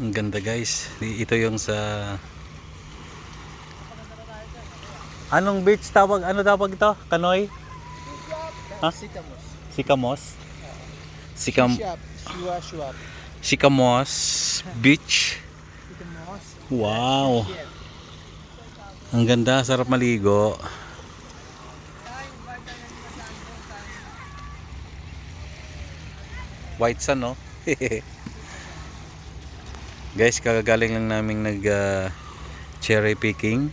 Ang ganda guys. Ito yung sa anong beach tawag? Ano tawag ito? Kanoy? Ha? Sikamos. Sikamos? Shuap. Sikamos Beach. Sikamos. Wow. Ang ganda, sarap maligo. White sun, no? Guys, kagagaling lang namin nag cherry picking.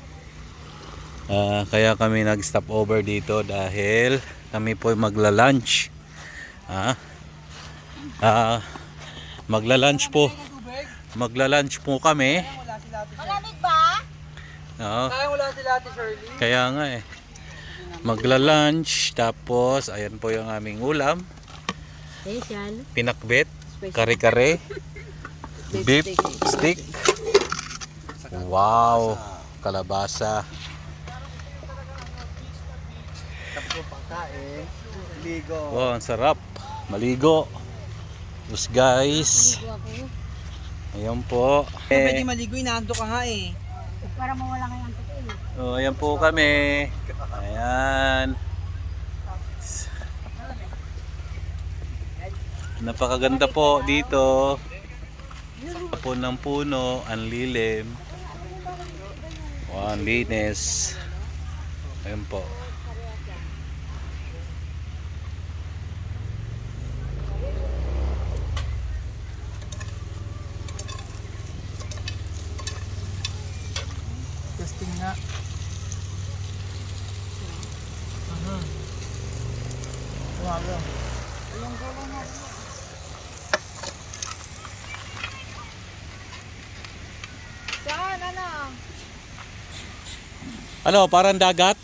Kaya kami nag stop over dito dahil kami po magla-lunch. Magla-lunch po. Magla-lunch po kami. Malamig ba? Oo. Wala sila Ate Shirley. Kaya nga eh. Magla-lunch tapos ayan po yung aming ulam. Special. Pinakbet, kare-kare, beef stick. Wow, kalabasa. Tapos yung pagkain. Ligo. Wow, ang sarap. Maligo. Tapos guys, ayan po. Pwede maligo, inaanto ka nga eh. Para mawala kayo ang tukoy. Oh, ayan po kami. Ayan. Napakaganda po dito. Ng puno, ang lilim. Wow, ang linis. Ayan po. Testing nga. Wala. Saan? Ano? Ano, parang dagat?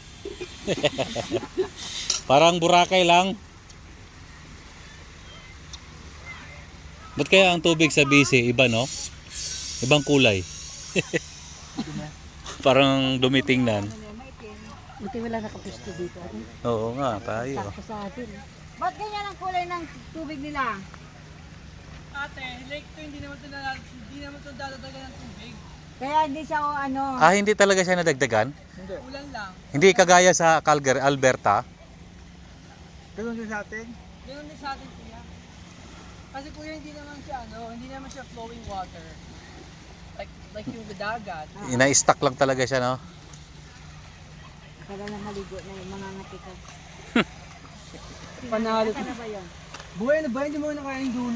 Parang Boracay lang. Ba't kaya ang tubig sa BC iba, no? Ibang kulay. Parang dumitingnan. Buti wala nakapusto dito. Oo nga, tayo. Sakto sa atin. Ba't ganyan ang kulay ng tubig nila? Ate, lake to, hindi naman to dadadagan ng tubig. Kaya hindi siya o ano. Hindi talaga siya nadagdagan? Hindi. Ulan lang. Hindi kagaya sa Calgary, Alberta? Ganun din sa atin? Ganun din sa atin, kuya. Kasi kuya, hindi naman siya flowing water. Like yung dagat. Ina-stack lang talaga siya, no? Kaya na maligo na yung mga ngati ka. Panalo. Ano ba yun? Buhay na ba? Hindi mo na kaya yung dulo?